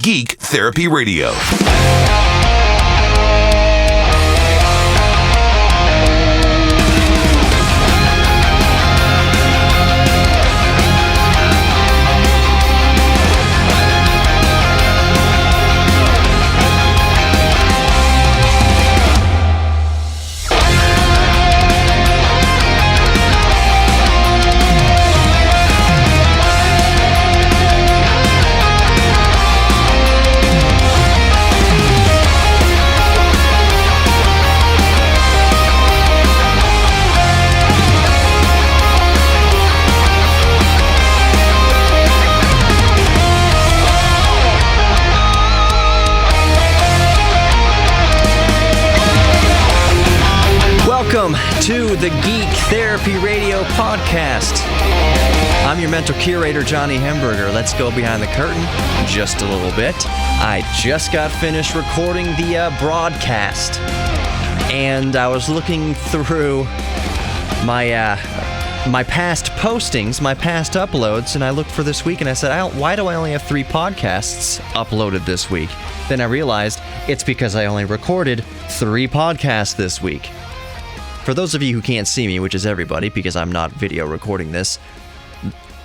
Geek Therapy Radio. Welcome to the Geek Therapy Radio podcast. I'm your mental curator, Johnny Hemberger. Let's go behind the curtain just a little bit. I just got finished recording the broadcast, and I was looking through my past postings, my past uploads, and I looked for this week, and I said, why do I only have 3 podcasts uploaded this week? Then I realized it's because I only recorded 3 podcasts this week. For those of you who can't see me, which is everybody, because I'm not video recording this,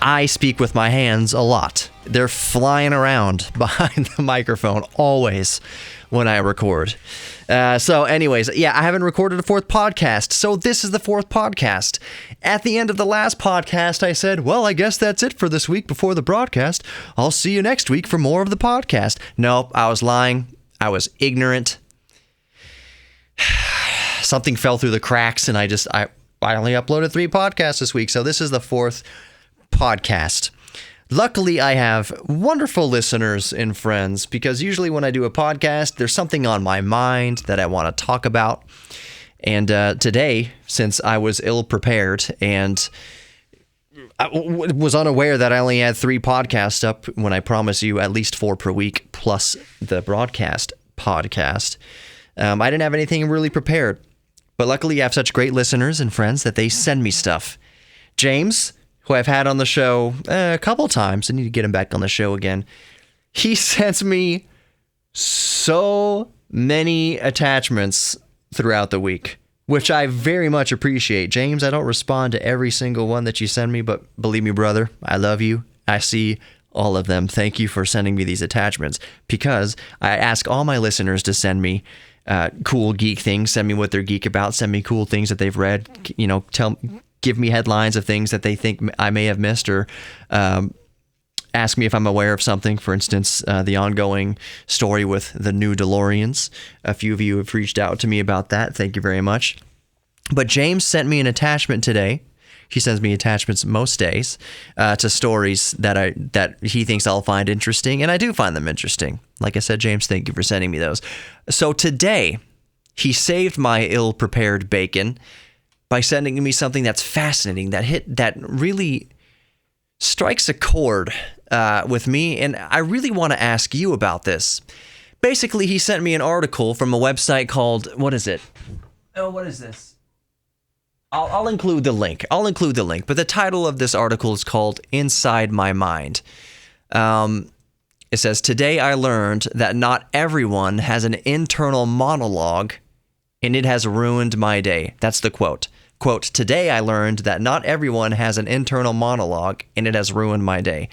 I speak with my hands a lot. They're flying around behind the microphone always when I record. So anyways, I haven't recorded a 4th podcast, so this is the 4th podcast. At the end of the last podcast, I said, well, I guess that's it for this week before the broadcast. I'll see you next week for more of the podcast. Nope, I was lying. I was ignorant. Something fell through the cracks, and I only uploaded 3 podcasts this week, so this is the 4th podcast. Luckily, I have wonderful listeners and friends, because usually when I do a podcast, there's something on my mind that I want to talk about. And today, since I was ill-prepared and I was unaware that I only had 3 podcasts up when I promise you at least 4 per week, plus the broadcast podcast, I didn't have anything really prepared. But luckily, I have such great listeners and friends that they send me stuff. James, who I've had on the show a couple times, I need to get him back on the show again. He sends me so many attachments throughout the week, which I very much appreciate. James, I don't respond to every single one that you send me, but believe me, brother, I love you. I see all of them. Thank you for sending me these attachments, because I ask all my listeners to send me cool geek things, send me what they're geek about, send me cool things that they've read, give me headlines of things that they think I may have missed, or ask me if I'm aware of something. For instance, the ongoing story with the new DeLoreans. A few of you have reached out to me about that. Thank you very much. But James sent me an attachment today. He sends me attachments most days to stories that he thinks I'll find interesting, and I do find them interesting. Like I said, James, thank you for sending me those. So today, he saved my ill-prepared bacon by sending me something that's fascinating, that really strikes a chord with me, and I really want to ask you about this. Basically, he sent me an article from a website called, what is it? Oh, what is this? I'll include the link. But the title of this article is called Inside My Mind. It says, today I learned that not everyone has an internal monologue, and it has ruined my day. That's the quote. Quote, today I learned that not everyone has an internal monologue, and it has ruined my day.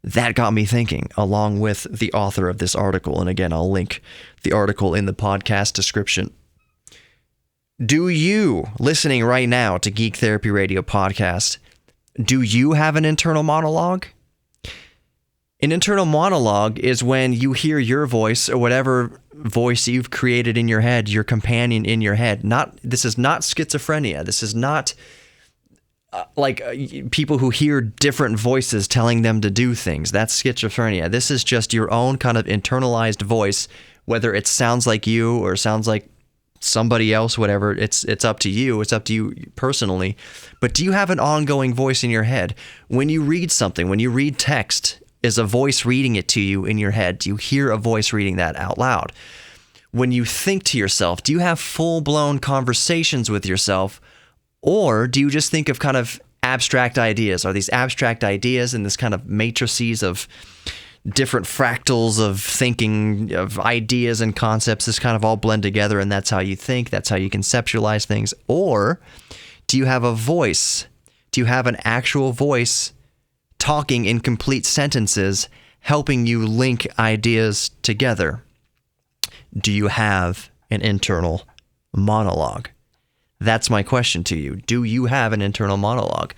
That got me thinking, along with the author of this article. And again, I'll link the article in the podcast description. Do you, listening right now to Geek Therapy Radio Podcast, do you have an internal monologue? An internal monologue is when you hear your voice, or whatever voice you've created in your head, your companion in your head. This is not schizophrenia. This is not people who hear different voices telling them to do things. That's schizophrenia. This is just your own kind of internalized voice, whether it sounds like you or sounds like somebody else, whatever. It's up to you. It's up to you personally. But do you have an ongoing voice in your head? When you read something, when you read text, is a voice reading it to you in your head? Do you hear a voice reading that out loud? When you think to yourself, do you have full-blown conversations with yourself, or do you just think of kind of abstract ideas? Are these abstract ideas in this kind of matrices of different fractals of thinking, of ideas and concepts, this kind of all blend together, and that's how you think, that's how you conceptualize things? Or do you have a voice? Do you have an actual voice talking in complete sentences, helping you link ideas together? Do you have an internal monologue? That's my question to you. Do you have an internal monologue?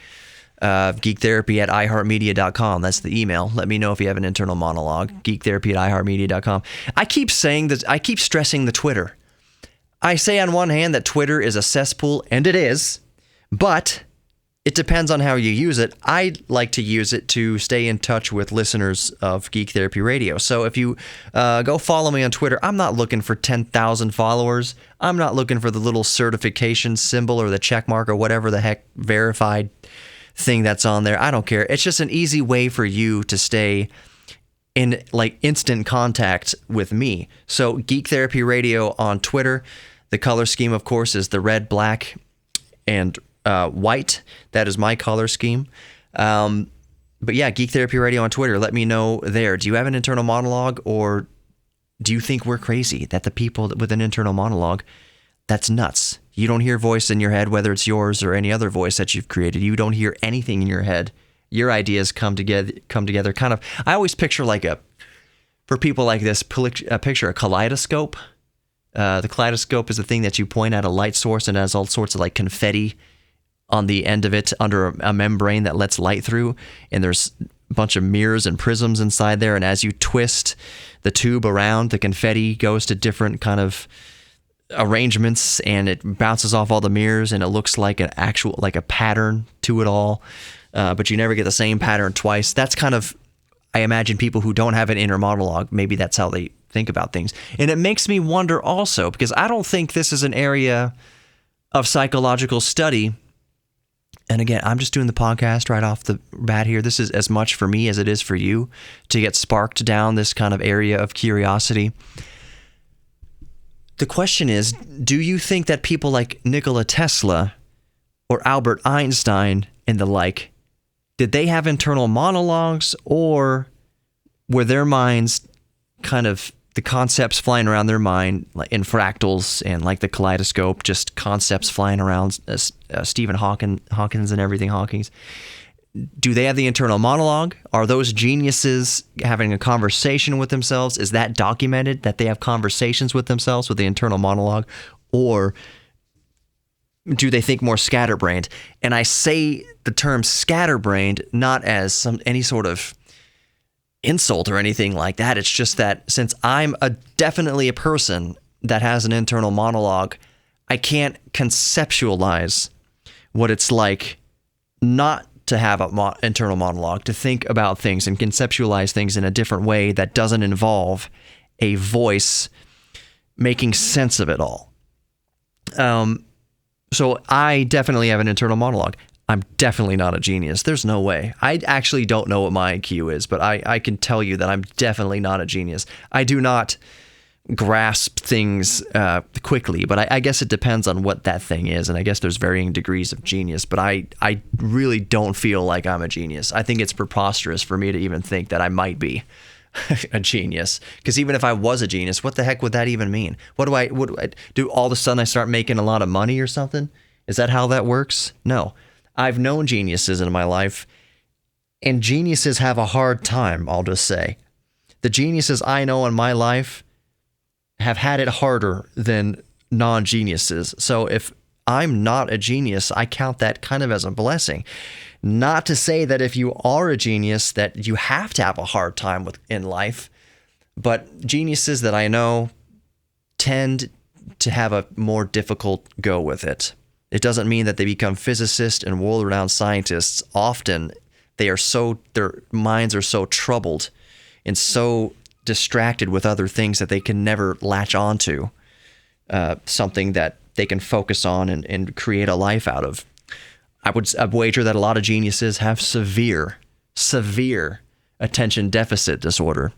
GeekTherapy at iHeartMedia.com. That's the email. Let me know if you have an internal monologue. GeekTherapy at iHeartMedia.com. I keep saying that. I keep stressing the Twitter. I say on one hand that Twitter is a cesspool, and it is, but it depends on how you use it. I like to use it to stay in touch with listeners of Geek Therapy Radio. So if you go follow me on Twitter, I'm not looking for 10,000 followers. I'm not looking for the little certification symbol or the check mark or whatever the heck verified thing that's on there. I don't care. It's just an easy way for you to stay in like instant contact with me. So Geek Therapy Radio on Twitter. The color scheme, of course, is the red, black, and white. That is my color scheme. But yeah, Geek Therapy Radio on Twitter. Let me know there. Do you have an internal monologue, or do you think we're crazy? That the people with an internal monologue, that's nuts. You don't hear voice in your head, whether it's yours or any other voice that you've created. You don't hear anything in your head. Your ideas come together kind of. I always picture for people like this, picture a kaleidoscope. The kaleidoscope is the thing that you point at a light source and has all sorts of like confetti on the end of it under a membrane that lets light through, and there's a bunch of mirrors and prisms inside there, and as you twist the tube around, the confetti goes to different kind of arrangements, and it bounces off all the mirrors, and it looks like an actual, like a pattern to it all, but you never get the same pattern twice. That's kind of, I imagine people who don't have an inner monologue, maybe that's how they think about things. And it makes me wonder also, because I don't think this is an area of psychological study. And again, I'm just doing the podcast right off the bat here. This is as much for me as it is for you to get sparked down this kind of area of curiosity. The question is, do you think that people like Nikola Tesla or Albert Einstein and the like, did they have internal monologues, or were their minds kind of the concepts flying around their mind, like in fractals and like the kaleidoscope, just concepts flying around, Stephen Hawkins and everything Hawking's? Do they have the internal monologue? Are those geniuses having a conversation with themselves? Is that documented, that they have conversations with themselves with the internal monologue? Or do they think more scatterbrained? And I say the term scatterbrained not as any sort of insult or anything like that. It's just that since I'm definitely a person that has an internal monologue, I can't conceptualize what it's like not to have an internal monologue, to think about things and conceptualize things in a different way that doesn't involve a voice making sense of it all. So I definitely have an internal monologue. I'm definitely not a genius. There's no way. I actually don't know what my IQ is, but I can tell you that I'm definitely not a genius. I do not grasp things quickly, but I guess it depends on what that thing is, and I guess there's varying degrees of genius, but I really don't feel like I'm a genius. I think it's preposterous for me to even think that I might be a genius, because even if I was a genius, what the heck would that even mean? What do I do? All of a sudden I start making a lot of money or something? Is that how that works? No. I've known geniuses in my life, and geniuses have a hard time, I'll just say. The geniuses I know in my life have had it harder than non-geniuses. So if I'm not a genius, I count that kind of as a blessing. Not to say that if you are a genius that you have to have a hard time in life, but geniuses that I know tend to have a more difficult go with it. It doesn't mean that they become physicists and world-renowned scientists. Often their minds are so troubled and so distracted with other things that they can never latch onto something that they can focus on and create a life out of. I would wager that a lot of geniuses have severe attention deficit disorder.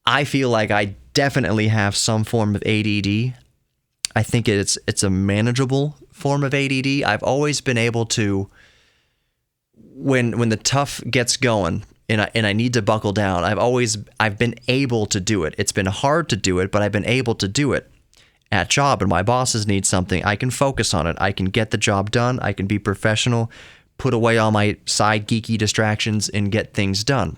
I feel like I definitely have some form of ADD. I think it's a manageable form of ADD. I've always been able to, when the tough gets going and I need to buckle down. I've been able to do it. It's been hard to do it, but I've been able to do it at job. And my bosses need something, I can focus on it. I can get the job done. I can be professional, put away all my side geeky distractions, and get things done.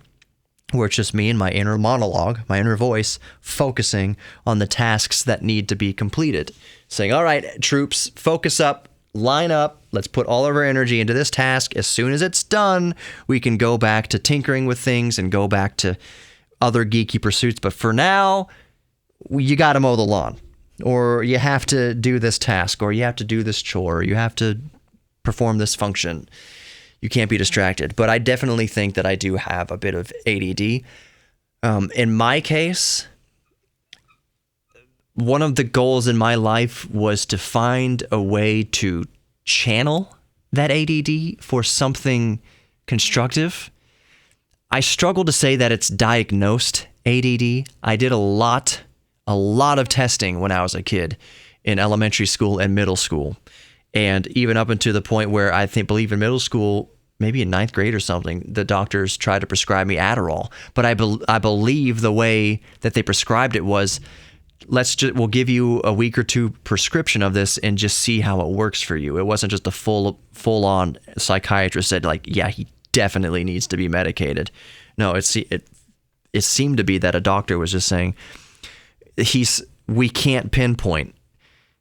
Where it's just me and my inner monologue, my inner voice, focusing on the tasks that need to be completed. Saying, all right, troops, focus up, line up, let's put all of our energy into this task. As soon as it's done, we can go back to tinkering with things and go back to other geeky pursuits. But for now, you got to mow the lawn, or you have to do this task, or you have to do this chore, or you have to perform this function. You can't be distracted. But I definitely think that I do have a bit of ADD. In my case, one of the goals in my life was to find a way to channel that ADD for something constructive. I struggle to say that it's diagnosed ADD. I did a lot of testing when I was a kid in elementary school and middle school. And even up until the point where I believe in middle school, maybe in 9th grade or something, the doctors tried to prescribe me Adderall. But I believe the way that they prescribed it was, we'll give you a week or two prescription of this and just see how it works for you. It wasn't just a full-on psychiatrist said, like, yeah, he definitely needs to be medicated. No, it seemed to be that a doctor was just saying, we can't pinpoint.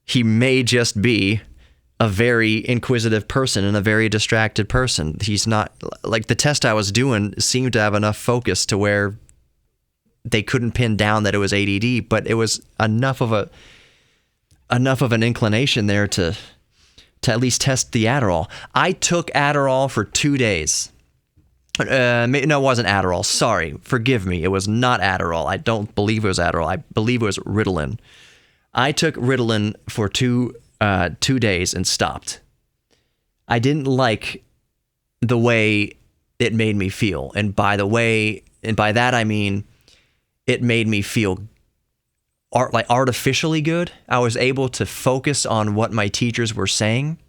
He may just be a very inquisitive person and a very distracted person. He's not, like, the test I was doing seemed to have enough focus to where they couldn't pin down that it was ADD, but it was enough of an inclination there to at least test the Adderall. I took Adderall for 2 days. No, it wasn't Adderall. Sorry. Forgive me. It was not Adderall. I don't believe it was Adderall. I believe it was Ritalin. I took Ritalin for 2 days and stopped. I didn't like the way it made me feel. And by that I mean it made me feel artificially good. I was able to focus on what my teachers were saying,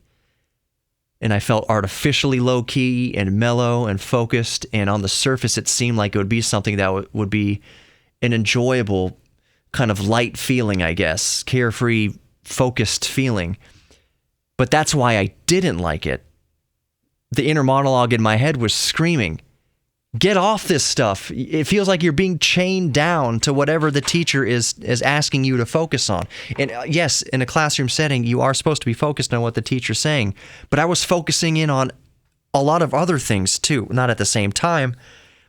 and I felt artificially low-key and mellow and focused, and on the surface it seemed like it would be something that would be an enjoyable kind of light feeling, I guess, carefree, focused feeling. But that's why I didn't like it. The inner monologue in my head was screaming, get off this stuff. It feels like you're being chained down to whatever the teacher is asking you to focus on. And yes, in a classroom setting, you are supposed to be focused on what the teacher's saying. But I was focusing in on a lot of other things too. Not at the same time,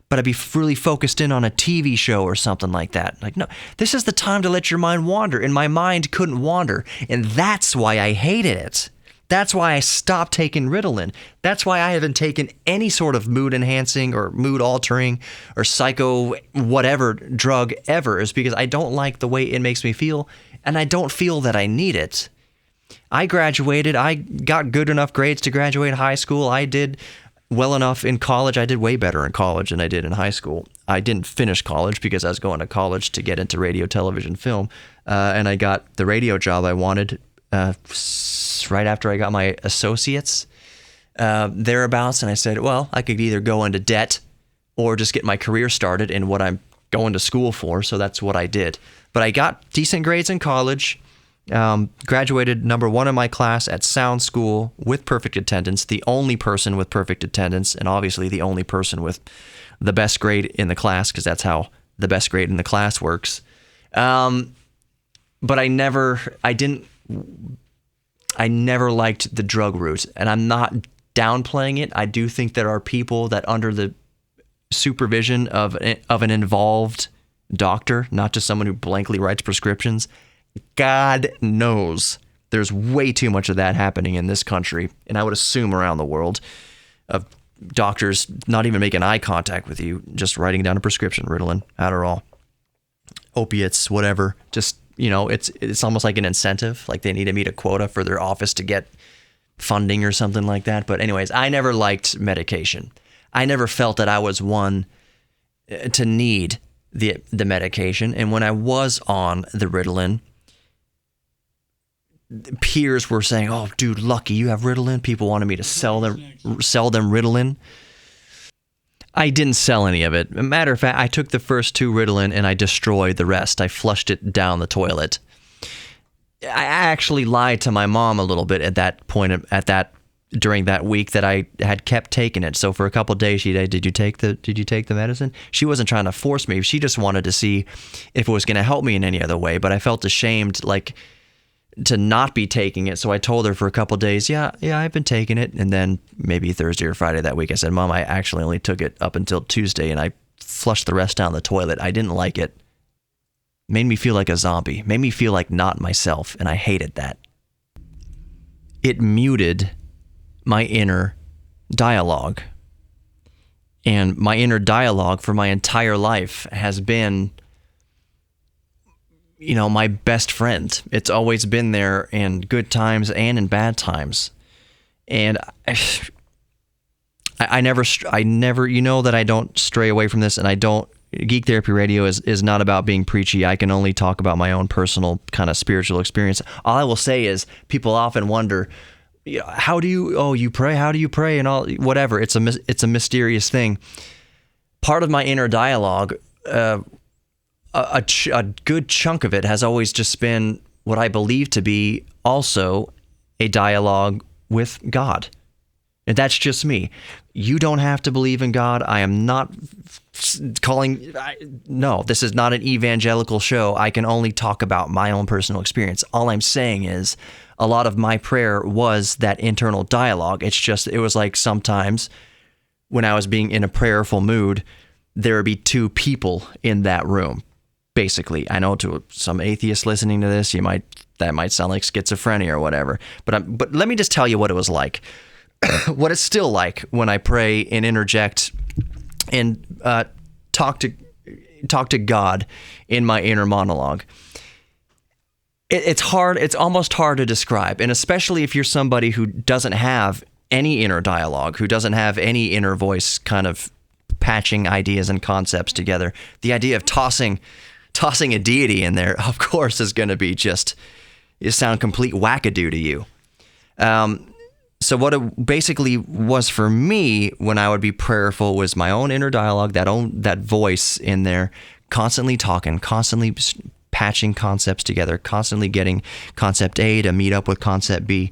but I'd be really focused in on a TV show or something like that. Like, no, this is the time to let your mind wander. And my mind couldn't wander. And that's why I hated it. That's why I stopped taking Ritalin. That's why I haven't taken any sort of mood enhancing or mood altering or psycho whatever drug ever, is because I don't like the way it makes me feel, and I don't feel that I need it. I graduated. I got good enough grades to graduate high school. I did well enough in college. I did way better in college than I did in high school. I didn't finish college because I was going to college to get into radio, television, film, and I got the radio job I wanted right after I got my associates thereabouts, and I said, well, I could either go into debt or just get my career started in what I'm going to school for, so that's what I did. But I got decent grades in college, graduated number 1 in my class at Sound School with perfect attendance, the only person with perfect attendance, and obviously the only person with the best grade in the class, because that's how the best grade in the class works. But I never liked the drug route, and I'm not downplaying it. I do think there are people that, under the supervision of an involved doctor, not just someone who blankly writes prescriptions, God knows there's way too much of that happening in this country, and I would assume around the world, of doctors not even making eye contact with you, just writing down a prescription, Ritalin, Adderall, opiates, whatever, just, it's almost like an incentive, like they need to meet a quota for their office to get funding or something like that. But anyways, I never liked medication. I never felt that I was one to need the medication. And when I was on the Ritalin, peers were saying, oh, dude, lucky you have Ritalin. People wanted me to sell them Ritalin. I didn't sell any of it. Matter of fact, I took the first 2 Ritalin and I destroyed the rest. I flushed it down the toilet. I actually lied to my mom a little bit at that point, during that week that I had kept taking it. So for a couple of days, she said, did you take the medicine? She wasn't trying to force me. She just wanted to see if it was going to help me in any other way. But I felt ashamed, like, to not be taking it. So I told her for a couple of days, yeah, I've been taking it. And then maybe Thursday or Friday that week, I said, Mom, I actually only took it up until Tuesday and I flushed the rest down the toilet. I didn't like it. Made me feel like a zombie. Made me feel like not myself. And I hated that. It muted my inner dialogue. And my inner dialogue for my entire life has been, my best friend. It's always been there in good times and in bad times. And I never, that I don't stray away from this, and I don't. Geek Therapy Radio is not about being preachy. I can only talk about my own personal kind of spiritual experience. All I will say is people often wonder, how do you pray? How do you pray? And all, whatever. It's a mysterious thing. Part of my inner dialogue, a good chunk of it has always just been what I believe to be also a dialogue with God. And that's just me. You don't have to believe in God. I am not no, this is not an evangelical show. I can only talk about my own personal experience. All I'm saying is a lot of my prayer was that internal dialogue. It was like sometimes when I was being in a prayerful mood, there would be 2 people in that room. Basically, I know to some atheists listening to this, that might sound like schizophrenia or whatever. But let me just tell you what it was like. What it's still like when I pray and interject and talk to God in my inner monologue. It's hard. It's almost hard to describe, and especially if you're somebody who doesn't have any inner dialogue, who doesn't have any inner voice, kind of patching ideas and concepts together. The idea of tossing a deity in there, of course, is going to be sound complete wackadoo to you. So what it basically was for me when I would be prayerful was my own inner dialogue, that voice in there, constantly talking, constantly patching concepts together, constantly getting concept A to meet up with concept B.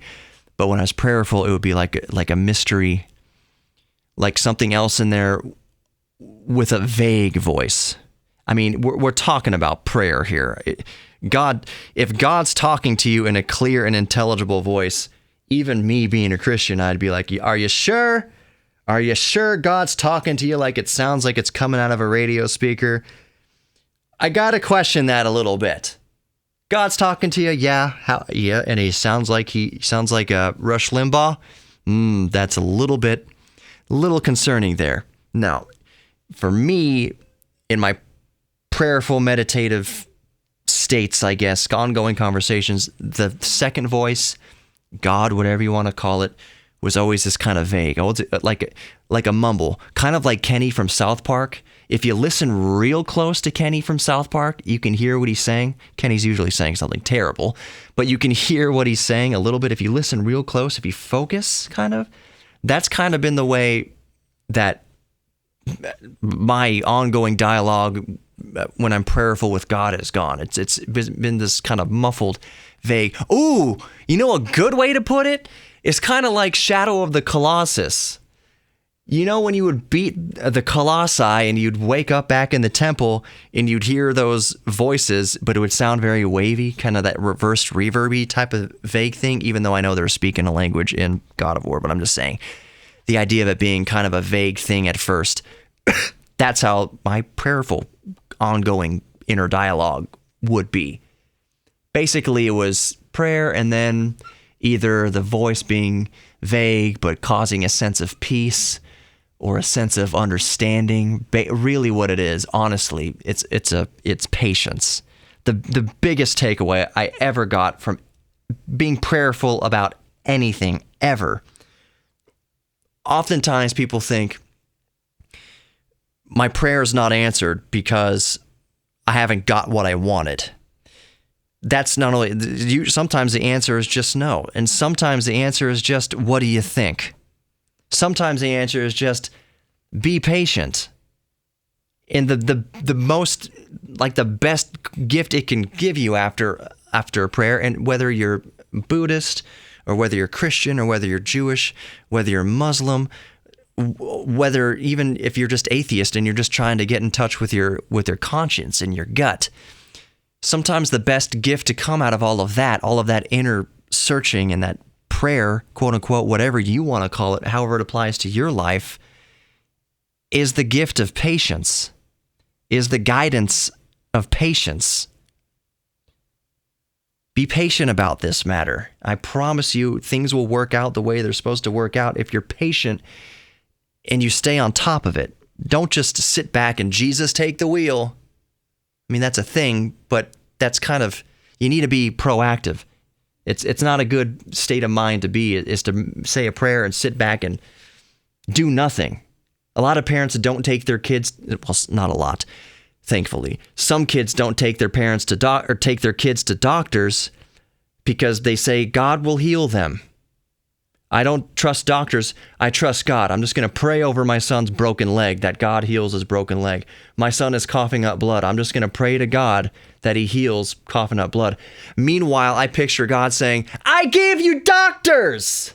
But when I was prayerful, it would be like a mystery, like something else in there with a vague voice. I mean, we're talking about prayer here. If God's talking to you in a clear and intelligible voice, even me being a Christian, I'd be like, are you sure? Are you sure God's talking to you like it sounds like it's coming out of a radio speaker? I got to question that a little bit. God's talking to you, yeah, and he sounds like Rush Limbaugh. That's a little concerning there. Now, for me, in my prayerful, meditative states, I guess, ongoing conversations, the second voice, God, whatever you want to call it, was always this kind of vague, like a mumble, kind of like Kenny from South Park. If you listen real close to Kenny from South Park, you can hear what he's saying. Kenny's usually saying something terrible, but you can hear what he's saying a little bit if you listen real close, if you focus, kind of. That's kind of been the way that my ongoing dialogue when I'm prayerful with God has gone. It's been this kind of muffled, vague. Ooh, a good way to put it? It's kind of like Shadow of the Colossus. When you would beat the Colossi and you'd wake up back in the temple and you'd hear those voices, but it would sound very wavy, kind of that reversed reverby type of vague thing, even though I know they're speaking a language in God of War, but I'm just saying the idea of it being kind of a vague thing at first. That's how my prayerful ongoing inner dialogue would be. Basically, it was prayer and then either the voice being vague but causing a sense of peace or a sense of understanding. Really what it is, honestly, it's patience. The biggest takeaway I ever got from being prayerful about anything ever. Oftentimes people think my prayer is not answered because I haven't got what I wanted. That's not only, sometimes the answer is just no. And sometimes the answer is just, what do you think? Sometimes the answer is just, Be patient. And the most, like the best gift it can give you after a prayer, and whether you're Buddhist or whether you're Christian or whether you're Jewish, whether you're Muslim, whether even if you're just atheist and you're just trying to get in touch with your conscience and your gut, sometimes the best gift to come out of all of that inner searching and that prayer, quote unquote, whatever you want to call it, however it applies to your life, is the gift of patience, is the guidance of patience. Be patient about this matter. I promise you things will work out the way they're supposed to work out if you're patient and you stay on top of it. Don't just sit back and Jesus take the wheel. I mean, that's a thing, but that's kind of, you need to be proactive. It's not a good state of mind to be, is to say a prayer and sit back and do nothing. A lot of parents don't take their kids, well, not a lot, thankfully. Some kids don't take their parents to take their kids to doctors because they say God will heal them. I don't trust doctors. I trust God. I'm just going to pray over my son's broken leg that God heals his broken leg. My son is coughing up blood. I'm just going to pray to God that he heals coughing up blood. Meanwhile, I picture God saying, I gave you doctors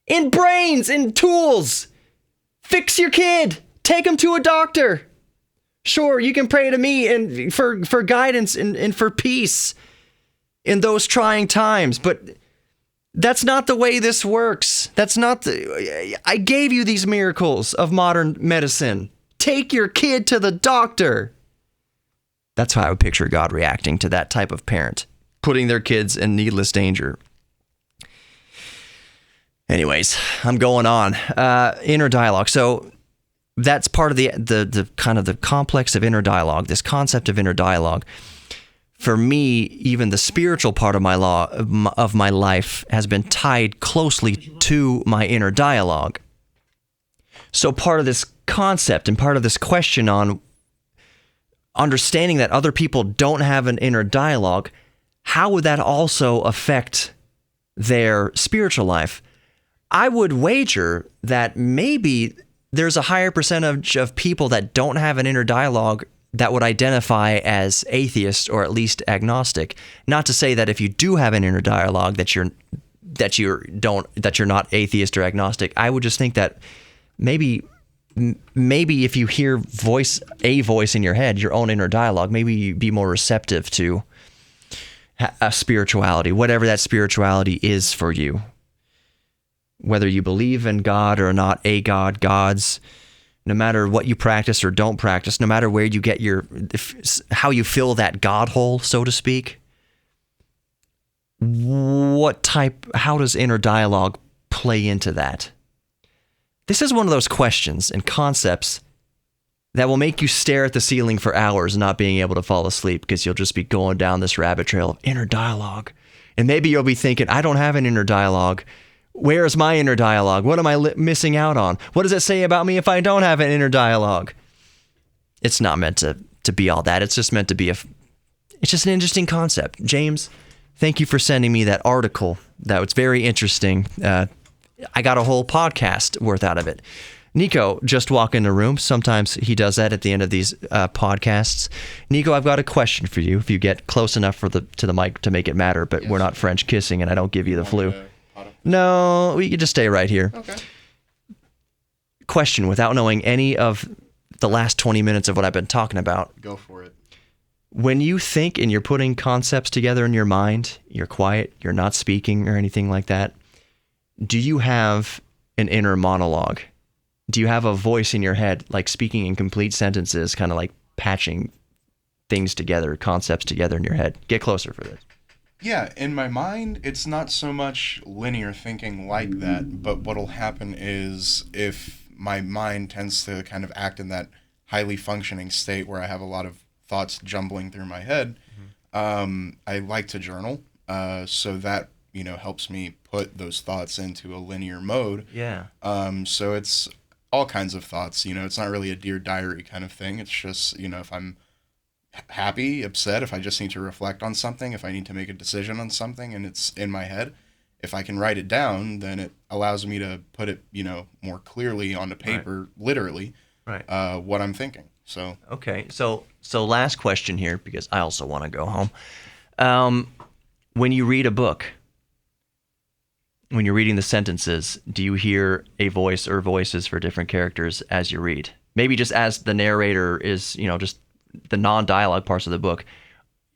in brains, in tools. Fix your kid. Take him to a doctor. Sure, you can pray to me and for guidance and for peace in those trying times, but that's not the way this works. I gave you these miracles of modern medicine. Take your kid to the doctor. That's how I would picture God reacting to that type of parent, putting their kids in needless danger. Anyways, I'm going on. Inner dialogue. So that's part of the kind of the complex of inner dialogue, this concept of inner dialogue. For me, even the spiritual part of my life has been tied closely to my inner dialogue. So part of this concept and part of this question on understanding that other people don't have an inner dialogue, how would that also affect their spiritual life? I would wager that maybe there's a higher percentage of people that don't have an inner dialogue that would identify as atheist or at least agnostic. Not to say that if you do have an inner dialogue that you're not atheist or agnostic. I would just think that maybe if you hear a voice in your head, your own inner dialogue, maybe you'd be more receptive to a spirituality, whatever that spirituality is for you. Whether you believe in God or not a God, gods, no matter what you practice or don't practice, no matter where you get how you fill that God hole, so to speak, how does inner dialogue play into that? This is one of those questions and concepts that will make you stare at the ceiling for hours not being able to fall asleep because you'll just be going down this rabbit trail of inner dialogue. And maybe you'll be thinking, I don't have an inner dialogue. Where is my inner dialogue? What am I missing out on? What does it say about me if I don't have an inner dialogue? It's not meant to be all that. It's just meant to be it's just an interesting concept. James, thank you for sending me that article. That was very interesting. I got a whole podcast worth out of it. Nico just walked in the room. Sometimes he does that at the end of these podcasts. Nico, I've got a question for you. If you get close enough to the mic to make it matter, but yes. We're not French kissing and I don't give you the flu. No, we can just stay right here. Okay. Question without knowing any of the last 20 minutes of what I've been talking about. Go for it. When you think and you're putting concepts together in your mind, you're quiet, you're not speaking or anything like that, do you have an inner monologue? Do you have a voice in your head, like speaking in complete sentences, kind of like patching things together, concepts together in your head? Get closer for this. Yeah, in my mind, it's not so much linear thinking like that, but what'll happen is if my mind tends to kind of act in that highly functioning state where I have a lot of thoughts jumbling through my head, I like to journal, so that, helps me put those thoughts into a linear mode. Yeah. So it's all kinds of thoughts, it's not really a Dear Diary kind of thing. It's just, if I'm happy, upset, if I just need to reflect on something, if I need to make a decision on something and it's in my head, If I can write it down, then it allows me to put it, more clearly onto paper, literally, Right. what I'm thinking. So Okay. So last question here, because I also want to go home. When you read a book, when you're reading the sentences, do you hear a voice or voices for different characters as you read? Maybe just as the narrator is, just the non-dialogue parts of the book.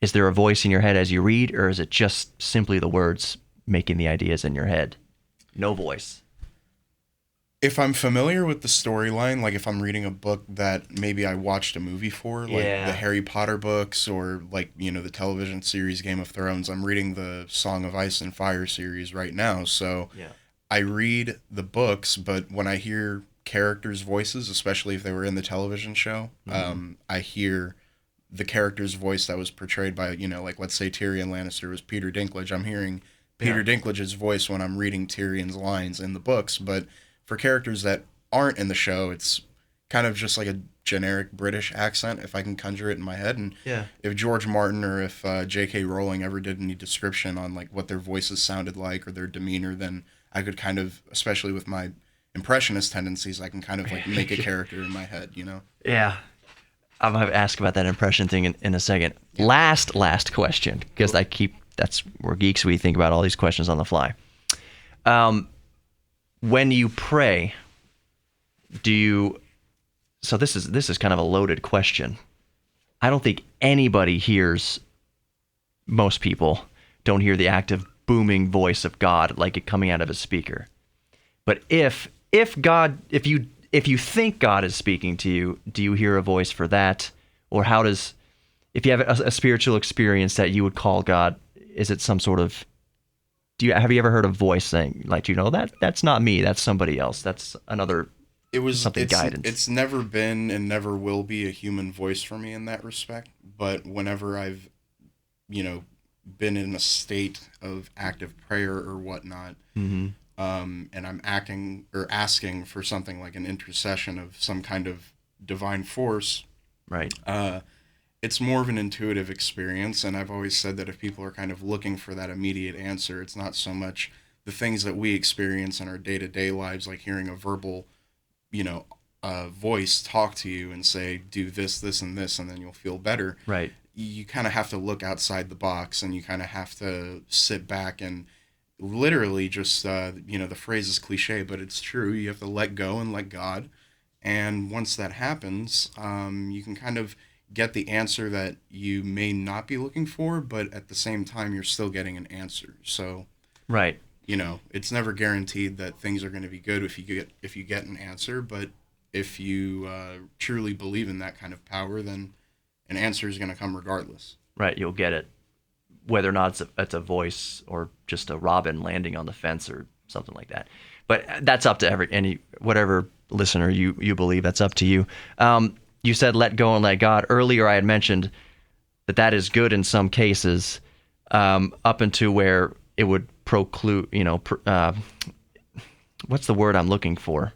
Is there a voice in your head as you read, or is it just simply the words making the ideas in your head? No voice. if I'm familiar with the storyline, like if I'm reading a book that maybe I watched a movie for, like the Harry Potter books or like, the television series Game of Thrones, I'm reading the Song of Ice and Fire series right now. So Yeah. I read the books, but when I hear characters' voices, especially if they were in the television show, I hear the character's voice that was portrayed by, like let's say Tyrion Lannister was Peter Dinklage. I'm hearing Peter Dinklage's voice when I'm reading Tyrion's lines in the books, but for characters that aren't in the show, it's kind of just like a generic British accent, if I can conjure it in my head. And if George Martin or if J.K. Rowling ever did any description on like what their voices sounded like or their demeanor, then I could kind of, especially with my impressionist tendencies, I can kind of like make a character in my head, Yeah. I'm going to ask about that impression thing in a second. Yeah. Last question, because we're geeks, we think about all these questions on the fly. When you pray, so this is kind of a loaded question. I don't think most people don't hear the active booming voice of God like it coming out of a speaker. But if you think God is speaking to you, do you hear a voice for that? Or if you have a spiritual experience that you would call God, is it some sort of, have you ever heard a voice saying, like, that's not me, that's somebody else, that's another, guidance? It's never been and never will be a human voice for me in that respect. But whenever I've, been in a state of active prayer or whatnot, and I'm acting or asking for something like an intercession of some kind of divine force, right? It's more of an intuitive experience, and I've always said that if people are kind of looking for that immediate answer, it's not so much the things that we experience in our day-to-day lives, like hearing a verbal, voice talk to you and say, do this, this, and this, and then you'll feel better. Right. You kind of have to look outside the box, and you kind of have to sit back and literally just, the phrase is cliche, but it's true. You have to let go and let God. And once that happens, you can kind of get the answer that you may not be looking for, but at the same time, you're still getting an answer. So, right. It's never guaranteed that things are going to be good if you get an answer, but if you truly believe in that kind of power, then an answer is going to come regardless. Right, you'll get it, whether or not it's a voice or just a robin landing on the fence or something like that. But that's up to whatever listener you believe. That's up to you. You said let go and let God. Earlier, I had mentioned that is good in some cases, up into where it would preclude. What's the word I'm looking for?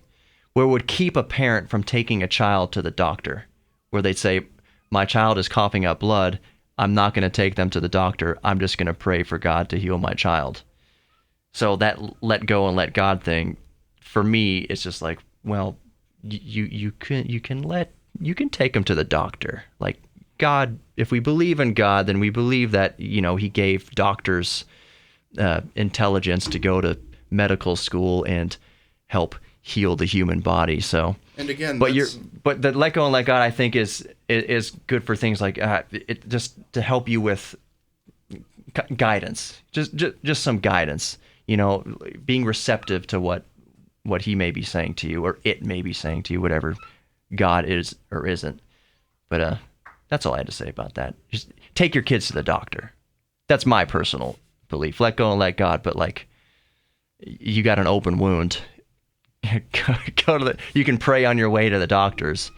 Where it would keep a parent from taking a child to the doctor, where they'd say, my child is coughing up blood. I'm not going to take them to the doctor. I'm just going to pray for God to heal my child. So that let go and let God thing, for me, it's just like, well, you can take them to the doctor. Like, God, if we believe in God, then we believe that, he gave doctors intelligence to go to medical school and help heal the human body. So, and again, but the let go and let God, I think is good for things like it, just to help you with guidance, just some guidance, being receptive to what he may be saying to you, or it may be saying to you, whatever God is or isn't. But that's all I had to say about that. Just take your kids to the doctor. That's my personal belief. Let go and let God, but like, you got an open wound. Go to you can pray on your way to the doctors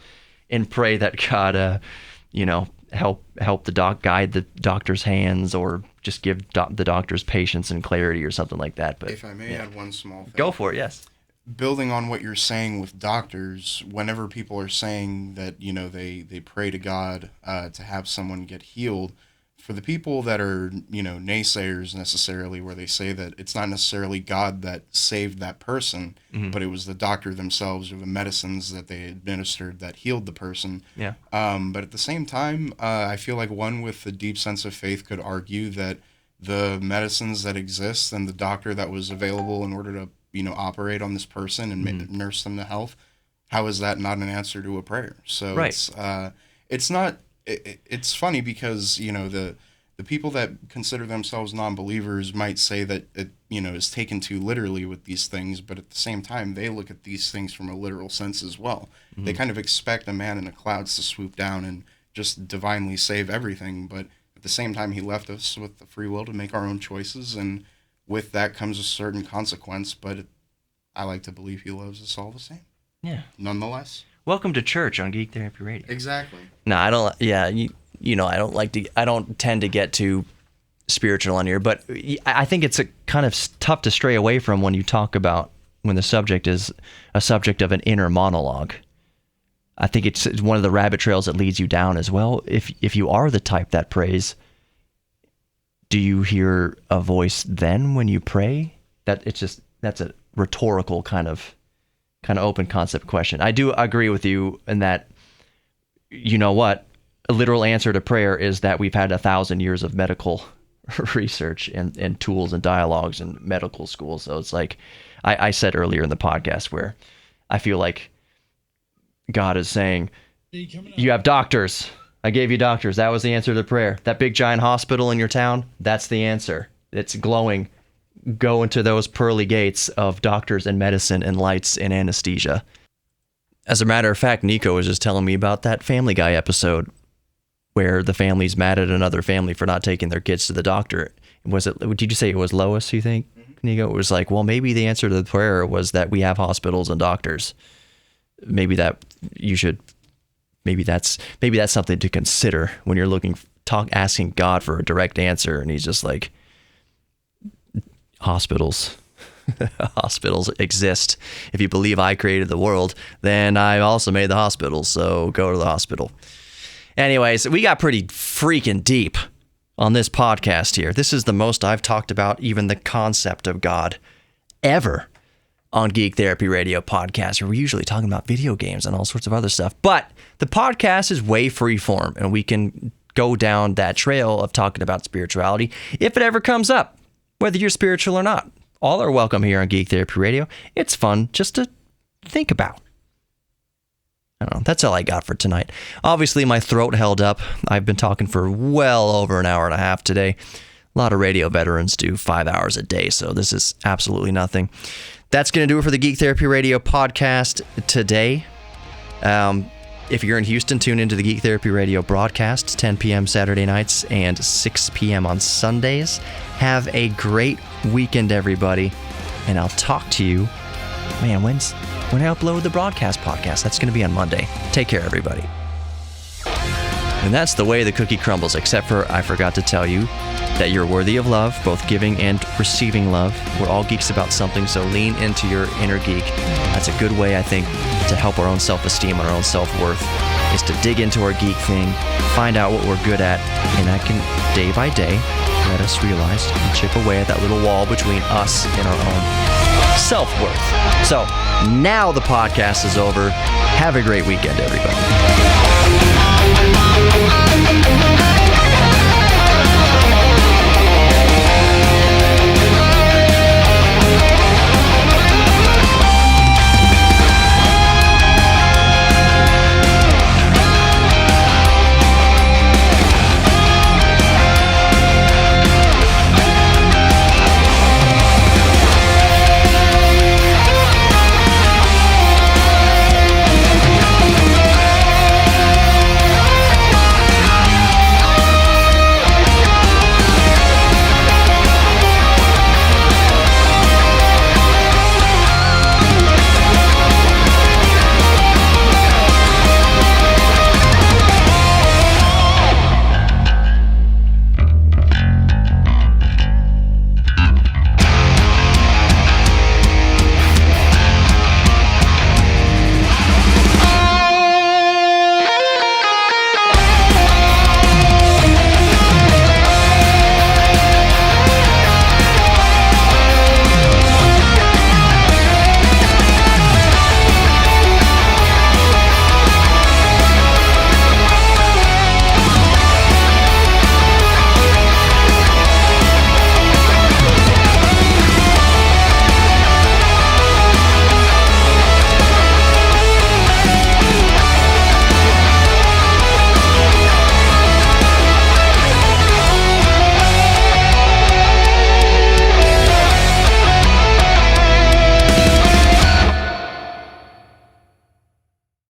and pray that God, help the guide the doctor's hands, or just give the doctor's patience and clarity or something like that. But if I may add one small thing. Go for it, yes. Building on what you're saying with doctors, whenever people are saying that, they pray to God to have someone get healed, for the people that are, naysayers necessarily, where they say that it's not necessarily God that saved that person, but it was the doctor themselves or the medicines that they administered that healed the person. Yeah. But at the same time, I feel like one with a deep sense of faith could argue that the medicines that exist and the doctor that was available in order to, operate on this person and nurse them to health, how is that not an answer to a prayer? So right. it's not. It's funny because the people that consider themselves non-believers might say that it is taken too literally with these things, but at the same time they look at these things from a literal sense as well. They kind of expect a man in the clouds to swoop down and just divinely save everything, but at the same time he left us with the free will to make our own choices, and with that comes a certain consequence. But I like to believe he loves us all the same. Yeah. Nonetheless. Welcome to church on Geek Therapy Radio. Exactly. No, I don't. Yeah, I don't tend to get too spiritual on here, but I think it's kind of tough to stray away from when you talk about when the subject is a subject of an inner monologue. I think it's one of the rabbit trails that leads you down as well. If you are the type that prays, do you hear a voice then when you pray? That's a rhetorical kind of open concept question. I do agree with you in that, a literal answer to prayer is that we've had 1,000 years of medical research and tools and dialogues in medical school. So it's like I said earlier in the podcast where I feel like God is saying, you have doctors. I gave you doctors. That was the answer to prayer. That big giant hospital in your town, that's the answer. It's glowing. Go into those pearly gates of doctors and medicine and lights and anesthesia. As a matter of fact, Nico was just telling me about that Family Guy episode where the family's mad at another family for not taking their kids to the doctor. Did you say it was Lois, you think, Nico? It was like, well, maybe the answer to the prayer was that we have hospitals and doctors. Maybe that's something to consider when you're asking God for a direct answer, and he's just like, hospitals exist. If you believe I created the world, then I also made the hospitals, so go to the hospital. Anyways, we got pretty freaking deep on this podcast here. This is the most I've talked about even the concept of God ever on Geek Therapy Radio podcast, where we're usually talking about video games and all sorts of other stuff. But the podcast is way free form, and we can go down that trail of talking about spirituality if it ever comes up. Whether you're spiritual or not, all are welcome here on Geek Therapy Radio. It's fun just to think about. I don't know. That's all I got for tonight. Obviously, my throat held up. I've been talking for well over an hour and a half today. A lot of radio veterans do 5 hours a day, so this is absolutely nothing. That's going to do it for the Geek Therapy Radio podcast today. If you're in Houston, tune into the Geek Therapy Radio broadcast, 10 p.m. Saturday nights and 6 p.m. on Sundays. Have a great weekend, everybody, and I'll talk to you, when I upload the broadcast podcast. That's going to be on Monday. Take care, everybody. And that's the way the cookie crumbles, except for I forgot to tell you that you're worthy of love, both giving and receiving love. We're all geeks about something, so lean into your inner geek. That's a good way, I think, to help our own self-esteem and our own self-worth, is to dig into our geek thing, find out what we're good at, and that can, day by day, let us realize and chip away at that little wall between us and our own self-worth. So, now the podcast is over. Have a great weekend, everybody.